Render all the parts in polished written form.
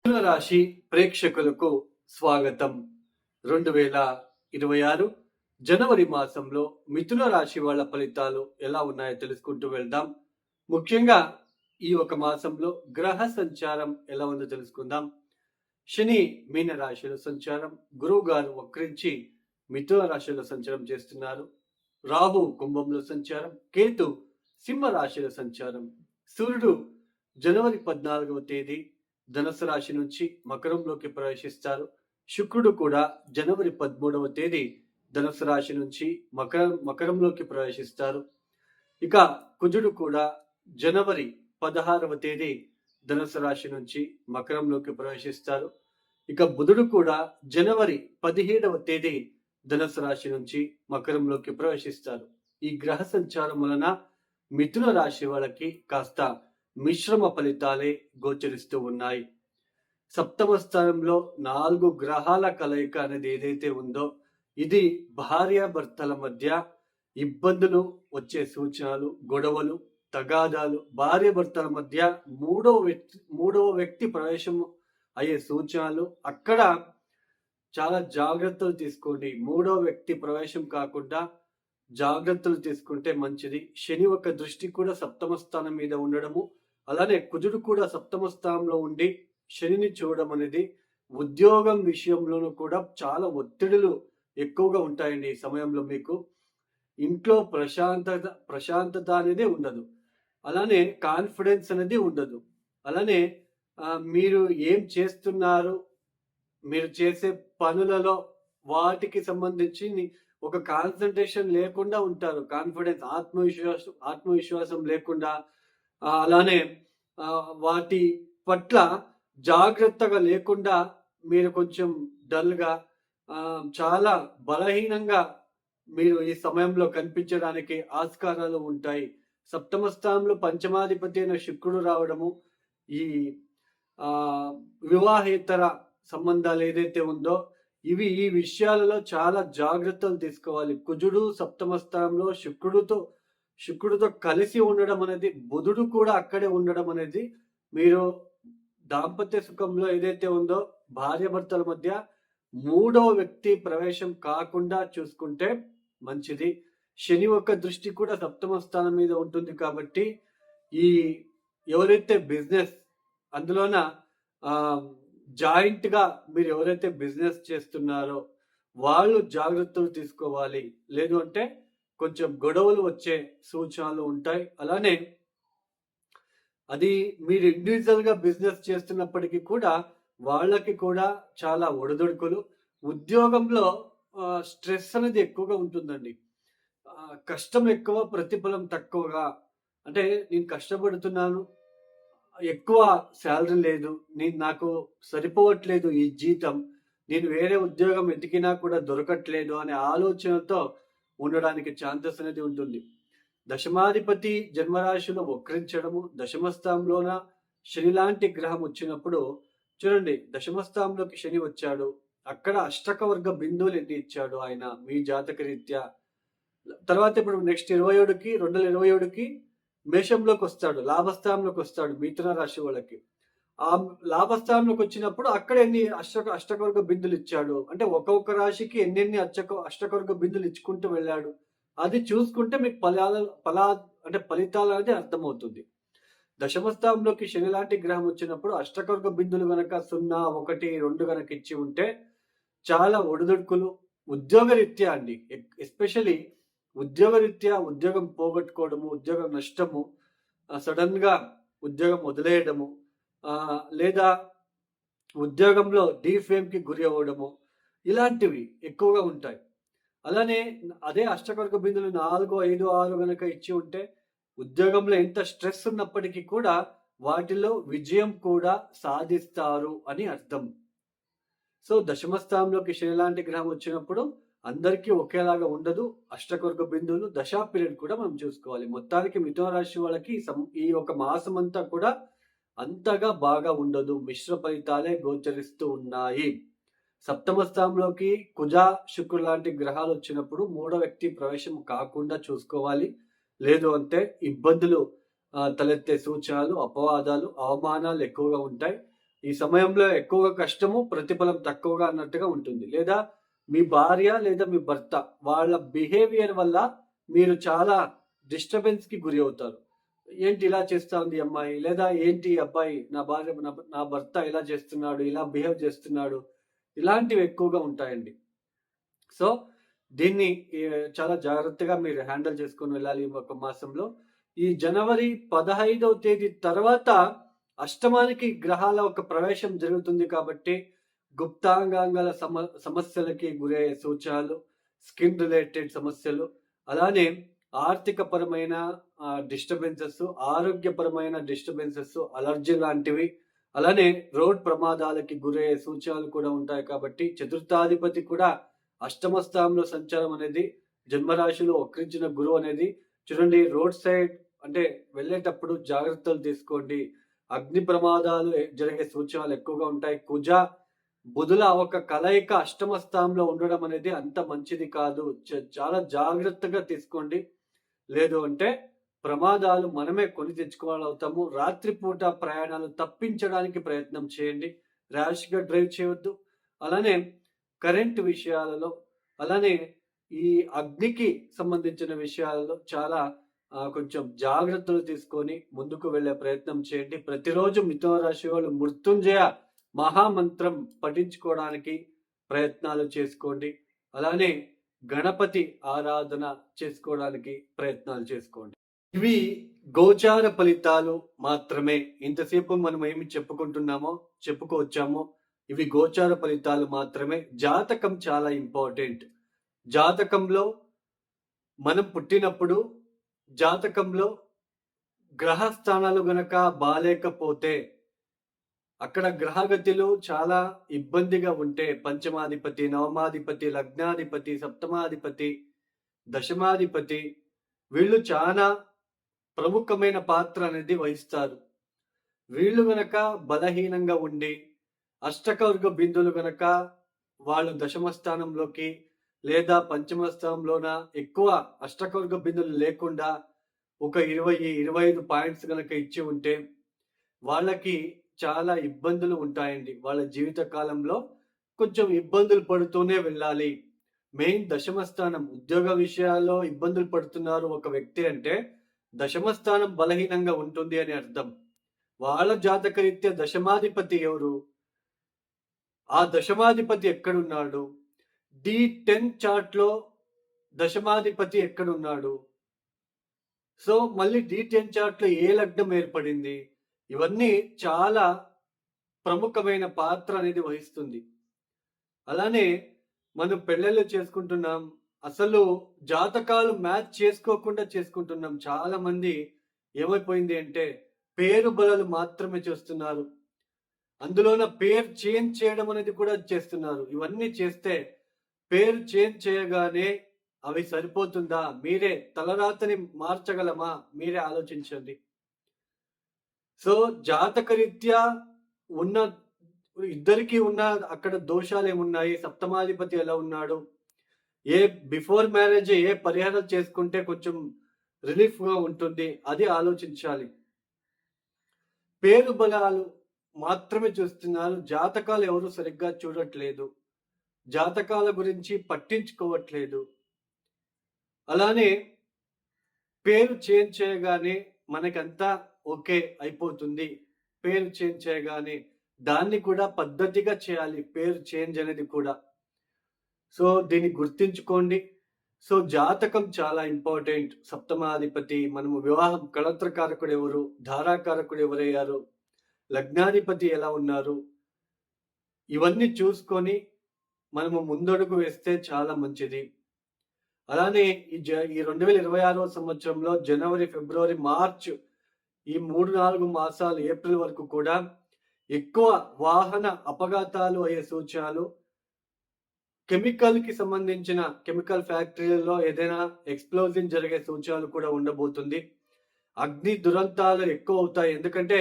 మిథున రాశి ప్రేక్షకులకు స్వాగతం. 2026 జనవరి మాసంలో మిథున రాశి వాళ్ళ ఫలితాలు ఎలా ఉన్నాయో తెలుసుకుంటూ వెళ్దాం. ముఖ్యంగా ఈ ఒక మాసంలో గ్రహ సంచారం ఎలా ఉందో తెలుసుకుందాం. శని మీన రాశిలో సంచారం, గురువు గారు వక్రించి మిథున రాశిలో సంచారం చేస్తున్నారు. రాహు కుంభంలో సంచారం, కేతు సింహ రాశిలో సంచారం. సూర్యుడు జనవరి 14వ తేదీ ధనుసు రాశి నుంచి మకరంలోకి ప్రవేశిస్తారు. శుక్రుడు కూడా జనవరి 13వ తేదీ ధనుసు రాశి నుంచి మకరంలోకి ప్రవేశిస్తారు. ఇక కుజుడు కూడా జనవరి 16వ తేదీ ధనుసు రాశి నుంచి మకరంలోకి ప్రవేశిస్తారు. ఇక బుధుడు కూడా జనవరి 17వ తేదీ ధనుసు రాశి నుంచి మకరంలోకి ప్రవేశిస్తారు. ఈ గ్రహ సంచారం వలన మిథున రాశి వాళ్ళకి కాస్త మిశ్రమ ఫలితాలే గోచరిస్తూ ఉన్నాయి. సప్తమ స్థానంలో 4 గ్రహాల కలయిక అనేది ఏదైతే ఉందో ఇది భార్యాభర్తల మధ్య ఇబ్బందులు వచ్చే సూచనలు, గొడవలు, తగాదాలు, భార్యాభర్తల మధ్య మూడవ వ్యక్తి ప్రవేశం అయ్యే సూచనలు. అక్కడ చాలా జాగ్రత్తలు తీసుకోండి. మూడవ వ్యక్తి ప్రవేశం కాకుండా జాగ్రత్తలు తీసుకుంటే మంచిది. శని యొక్క దృష్టి కూడా సప్తమ స్థానం మీద ఉండడము, అలానే కుజుడు కూడా సప్తమ స్థానంలో ఉండి శనిని చూడడం అనేది ఉద్యోగం విషయంలోనూ కూడా చాలా ఒత్తిడులు ఎక్కువగా ఉంటాయండి. ఈ సమయంలో మీకు ఇంట్లో ప్రశాంతత అనేది ఉండదు, అలానే కాన్ఫిడెన్స్ అనేది ఉండదు. అలానే మీరు ఏం చేస్తున్నారు, మీరు చేసే పనులలో వాటికి సంబంధించి ఒక కాన్సన్ట్రేషన్ లేకుండా ఉంటారు. కాన్ఫిడెన్స్, ఆత్మవిశ్వాసం లేకుండా, అలానే వాటి పట్ల జాగ్రత్తగా లేకుండా మీరు కొంచెం డల్గా, చాలా బలహీనంగా మీరు ఈ సమయంలో కనిపించడానికి ఆస్కారాలు ఉంటాయి. సప్తమ స్థానంలో పంచమాధిపతి అయిన శుక్రుడు రావడము, ఈ వివాహేతర సంబంధాలు ఏదైతే ఉందో ఈ విషయాలలో చాలా జాగ్రత్తలు తీసుకోవాలి. కుజుడు సప్తమ స్థానంలో శుక్రుడితో కలిసి ఉండడం అనేది, బుధుడు కూడా అక్కడే ఉండడం అనేది మీరు దాంపత్య సుఖంలో ఏదైతే ఉందో భార్యాభర్తల మధ్య మూడవ వ్యక్తి ప్రవేశం కాకుండా చూసుకుంటే మంచిది. శని యొక్క దృష్టి కూడా సప్తమ స్థానం మీద ఉంటుంది కాబట్టి ఈ ఎవరైతే బిజినెస్ అందులోన జాయింట్ గా మీరు ఎవరైతే బిజినెస్ చేస్తున్నారో వాళ్ళు జాగ్రత్తలు తీసుకోవాలి. లేదు అంటే కొంచెం గొడవలు వచ్చే సూచనలు ఉంటాయి. అలానే అది మీరు ఇండివిజువల్ గా బిజినెస్ చేస్తున్నప్పటికీ కూడా వాళ్ళకి కూడా చాలా ఒడిదుడుకులు. ఉద్యోగంలో స్ట్రెస్ అనేది ఎక్కువగా ఉంటుందండి. కష్టం ఎక్కువ, ప్రతిఫలం తక్కువగా. అంటే నేను కష్టపడుతున్నాను, ఎక్కువ శాలరీ లేదు, నాకు సరిపోవట్లేదు ఈ జీతం, నేను వేరే ఉద్యోగం వెతికినా కూడా దొరకట్లేదు అనే ఆలోచనతో ఉండడానికి ఛాన్సెస్ అనేది ఉంటుంది. దశమాధిపతి జన్మరాశిలో వక్రించడము, దశమస్థానంలోన శని లాంటి గ్రహం వచ్చినప్పుడు చూడండి, దశమస్థానంలోకి శని వచ్చాడు, అక్కడ అష్టక వర్గ బిందువులు ఎన్ని ఇచ్చాడు ఆయన మీ జాతక రీత్యా. తర్వాత ఇప్పుడు నెక్స్ట్ 2027కి మేషంలోకి వస్తాడు, లాభస్థానంలోకి వస్తాడు మిథున రాశి వాళ్ళకి. ఆ లాభస్థానంలోకి వచ్చినప్పుడు అక్కడ ఎన్ని అష్టకవర్గ బిందులు ఇచ్చాడు అంటే ఒక్కొక్క రాశికి ఎన్నెన్ని అష్టకవర్గ బిందులు ఇచ్చుకుంటూ వెళ్ళాడు. అది చూసుకుంటే మీకు ఫలితాలు అనేది అర్థమవుతుంది. దశమస్థానంలోకి శని లాంటి గ్రహం వచ్చినప్పుడు అష్టకవర్గ బిందులు గనక 0, 1, 2 గనక ఇచ్చి ఉంటే చాలా ఒడిదుడుకులు ఉద్యోగరీత్యా అండి. ఎస్పెషలీ ఉద్యోగరీత్యా ఉద్యోగం పోగొట్టుకోవడము, ఉద్యోగం నష్టము, సడన్ గా ఉద్యోగం వదిలేయడము, లేదా ఉద్యోగంలో డీఫేమ్ కి గురి అవ్వడము, ఇలాంటివి ఎక్కువగా ఉంటాయి. అలానే అదే అష్టకవర్గ బిందులు 4, 5, 6 గనక ఇచ్చి ఉంటే ఉద్యోగంలో ఎంత స్ట్రెస్ ఉన్నప్పటికీ కూడా వాటిలో విజయం కూడా సాధిస్తారు అని అర్థం. సో దశమస్థానంలోకి శని లాంటి గ్రహం వచ్చినప్పుడు అందరికీ ఒకేలాగా ఉండదు. అష్టకవర్గ బిందువులు దశా పీరియడ్ కూడా మనం చూసుకోవాలి. మొత్తానికి మిథున రాశి వాళ్ళకి ఈ ఒక మాసం అంతా కూడా అంతగా బాగా ఉండదు, మిశ్ర ఫలితాలే గోచరిస్తూ ఉన్నాయి. సప్తమ స్థానంలోకి కుజ శుక్రుడు లాంటి గ్రహాలు వచ్చినప్పుడు మూడో వ్యక్తి ప్రవేశం కాకుండా చూసుకోవాలి. లేదు అంటే ఇబ్బందులు తలెత్తే సూచనలు, అపవాదాలు, అవమానాలు ఎక్కువగా ఉంటాయి. ఈ సమయంలో ఎక్కువగా కష్టము, ప్రతిఫలం తక్కువగా అన్నట్టుగా ఉంటుంది. లేదా మీ భార్య లేదా మీ భర్త వాళ్ళ బిహేవియర్ వల్ల మీరు చాలా డిస్టర్బెన్స్‌కి గురి అవుతారు. ఏంటి ఇలా చేస్తా ఉంది ఈ అమ్మాయి? లేదా ఏంటి ఈ అబ్బాయి నా భర్త ఇలా చేస్తున్నాడు, ఇలా బిహేవ్ చేస్తున్నాడు. ఇలాంటివి ఎక్కువగా ఉంటాయండి. సో, దీన్ని చాలా జాగ్రత్తగా మీరు హ్యాండిల్ చేసుకొని వెళ్ళాలి ఈ ఒక మాసంలో. ఈ జనవరి 15వ తేదీ తర్వాత అష్టమానికి గ్రహాల ఒక ప్రవేశం జరుగుతుంది కాబట్టి గుప్తాంగాంగాల సమస్యలకి గురయ్యే సూచనలు, స్కిన్ రిలేటెడ్ సమస్యలు, అలానే ఆర్థిక పరమైన డిస్టర్బెన్సెస్, ఆరోగ్యపరమైన డిస్టర్బెన్సెస్, అలర్జీ లాంటివి, అలానే రోడ్ ప్రమాదాలకి గురయ్యే సూచనలు కూడా ఉంటాయి కాబట్టి చతుర్థాధిపతి కూడా అష్టమ స్థానంలో సంచారం అనేది, జన్మరాశిలో వక్రించిన గురువు అనేది చూడండి. రోడ్ సైడ్ అంటే వెళ్ళేటప్పుడు జాగ్రత్తలు తీసుకోండి. అగ్ని ప్రమాదాలు జరిగే సూచనలు ఎక్కువగా ఉంటాయి. కుజ బుధుల ఒక కలయిక అష్టమ స్థానంలో ఉండడం అనేది అంత మంచిది కాదు. చాలా జాగ్రత్తగా తీసుకోండి. లేదు అంటే ప్రమాదాలు మనమే కొని తెచ్చుకోవాలవుతాము. రాత్రిపూట ప్రయాణాలు తప్పించడానికి ప్రయత్నం చేయండి. ర్యాష్‌గా డ్రైవ్ చేయవద్దు. అలానే కరెంట్ విషయాలలో, అలానే ఈ అగ్నికి సంబంధించిన విషయాలలో చాలా కొంచెం జాగ్రత్తలు తీసుకొని ముందుకు వెళ్ళే ప్రయత్నం చేయండి. ప్రతిరోజు మిథున రాశి వాళ్ళు మృత్యుంజయ మహామంత్రం పఠించుకోవడానికి ప్రయత్నాలు చేసుకోండి. అలానే గణపతి ఆరాధన చేసుకోవడానికి ప్రయత్నాలు చేసుకోండి. ఇవి గోచార ఫలితాలు మాత్రమే. ఇంతసేపు మనం ఏమి చెప్పుకొచ్చామో ఇవి గోచార ఫలితాలు మాత్రమే. జాతకం చాలా ఇంపార్టెంట్. జాతకంలో మనం పుట్టినప్పుడు జాతకంలో గ్రహస్థానాలు గనక బాలేకపోతే, అక్కడ గ్రహగతులు చాలా ఇబ్బందిగా ఉంటే, పంచమాధిపతి, నవమాధిపతి, లగ్నాధిపతి, సప్తమాధిపతి, దశమాధిపతి వీళ్ళు చాలా ప్రముఖమైన పాత్ర అనేది వహిస్తారు. వీళ్ళు గనక బలహీనంగా ఉండి అష్టకవర్గ బిందువులు గనక వాళ్ళు దశమ స్థానంలోకి లేదా పంచమ స్థానంలోన ఎక్కువ అష్టకవర్గ బిందువులు లేకుండా ఒక 20-25 పాయింట్స్ గనక ఇచ్చి ఉంటే వాళ్ళకి చాలా ఇబ్బందులు ఉంటాయండి. వాళ్ళ జీవిత కాలంలో కొంచెం ఇబ్బందులు పడుతూనే వెళ్ళాలి. మెయిన్ దశమ స్థానం ఉద్యోగ విషయాల్లో ఇబ్బందులు పడుతున్నారు ఒక వ్యక్తి అంటే దశమ స్థానం బలహీనంగా ఉంటుంది అని అర్థం. వాళ్ళ జాతకరీత్యా దశమాధిపతి ఎవరు? ఆ దశమాధిపతి ఎక్కడున్నాడు? D10 చార్ట్‌లో దశమాధిపతి ఎక్కడున్నాడు? సో, మళ్ళీ D10 చార్ట్‌లో ఏ లగ్నం ఏర్పడింది? ఇవన్నీ చాలా ప్రముఖమైన పాత్ర అనేది వహిస్తుంది. అలానే మనం పెళ్ళిళ్ళు చేసుకుంటున్నాం. అసలు జాతకాలు మ్యాచ్ చేసుకోకుండా చేసుకుంటున్నాం. చాలా మంది ఏమైపోయింది అంటే పేరు బలాలు మాత్రమే చూస్తున్నారు. అందులోన పేరు చేంజ్ చేయడం అనేది కూడా చేస్తున్నారు. ఇవన్నీ చేస్తే పేరు చేంజ్ చేయగానే అవి సరిపోతుందా? మీరే తలరాతని మార్చగలమా? మీరే ఆలోచించండి. సో, జాతకరీత్యా ఉన్న ఇద్దరికీ ఉన్న అక్కడ దోషాలేమున్నాయి? సప్తమాధిపతి ఎలా ఉన్నాడు? బిఫోర్ మ్యారేజ్ ఏ పరిహారాలు చేసుకుంటే కొంచెం రిలీఫ్‌గా ఉంటుంది? అది ఆలోచించాలి. పేరు బలాలు మాత్రమే చూస్తున్నారు. జాతకాలు ఎవరు సరిగ్గా చూడట్లేదు. జాతకాల గురించి పట్టించుకోవట్లేదు. అలానే పేరు చేంజ్ చేయగానే మనకంతా ఓకే అయిపోతుంది. పేరు చేంజ్ చేయగానే దాన్ని కూడా పద్ధతిగా చేయాలి. పేరు చేంజ్ అనేది కూడా. సో, దీన్ని గుర్తించుకోండి. సో, జాతకం చాలా ఇంపార్టెంట్. సప్తమాధిపతి, మనము వివాహం కళత్రకారకుడు ఎవరు? ధారాకారకుడు ఎవరయ్యారు? లగ్నాధిపతి ఎలా ఉన్నారు? ఇవన్నీ చూసుకొని మనము ముందడుగు వేస్తే చాలా మంచిది. అలానే ఈ 2026వ సంవత్సరంలో జనవరి, ఫిబ్రవరి, మార్చ్ ఈ 3-4 మాసాలు ఏప్రిల్ వరకు కూడా ఎక్కువ వాహన అపఘాతాలు అయ్యే సూచనలు, కెమికల్‌కి సంబంధించిన కెమికల్ ఫ్యాక్టరీలలో ఏదైనా ఎక్స్‌ప్లోజన్ జరిగే సూచనలు కూడా ఉండబోతుంది. అగ్ని దురంతాలు ఎక్కువ అవుతాయి. ఎందుకంటే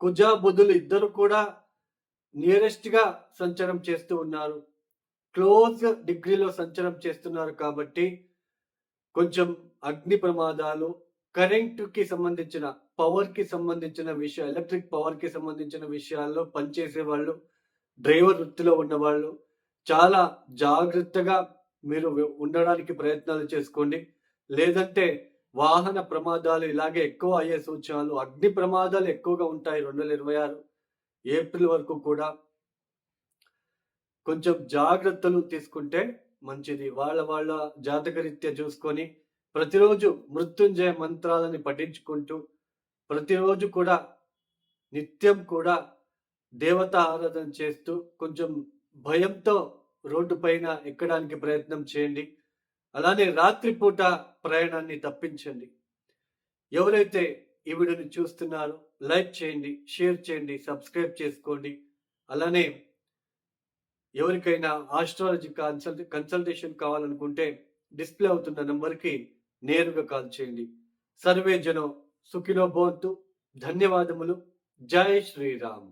కుజ, బుధులు ఇద్దరు కూడా నియరెస్ట్‌గా సంచారం చేస్తూ ఉన్నారు. క్లోజ్ డిగ్రీలో సంచారం చేస్తున్నారు కాబట్టి కొంచెం అగ్ని ప్రమాదాలు, కరెంటుకి సంబంధించిన పవర్‌కి సంబంధించిన ఎలక్ట్రిక్ పవర్‌కి సంబంధించిన విషయాల్లో పనిచేసే వాళ్ళు, డ్రైవర్ వృత్తిలో ఉన్నవాళ్ళు చాలా జాగ్రత్తగా మీరు ఉండడానికి ప్రయత్నాలు చేసుకోండి. లేదంటే వాహన ప్రమాదాలు ఇలాగే ఎక్కువ అయ్యే సూచనలు, అగ్ని ప్రమాదాలు ఎక్కువగా ఉంటాయి 2026 ఏప్రిల్ వరకు కూడా. కొంచెం జాగ్రత్తలు తీసుకుంటే మంచిది. వాళ్ళ జాతకరీత్యా చూసుకొని ప్రతిరోజు మృత్యుంజయ మంత్రాలని పఠించుకుంటూ, ప్రతిరోజు కూడా నిత్యం కూడా దేవతా ఆరాధన చేస్తూ కొంచెం భయంతో రోడ్డు పైన ఎక్కడానికి ప్రయత్నం చేయండి. అలానే రాత్రిపూట ప్రయాణాన్ని తప్పించండి. ఎవరైతే ఈ వీడియోని చూస్తున్నారో లైక్ చేయండి, షేర్ చేయండి, సబ్స్క్రైబ్ చేసుకోండి. అలానే ఎవరికైనా ఆస్ట్రాలజీ కన్సల్టేషన్ కావాలనుకుంటే డిస్ప్లే అవుతున్న నంబర్కి నేరుగా కాల్ చేయండి. సర్వే జనం సుఖినో భవంతు. ధన్యవాదములు. జై శ్రీరామ్.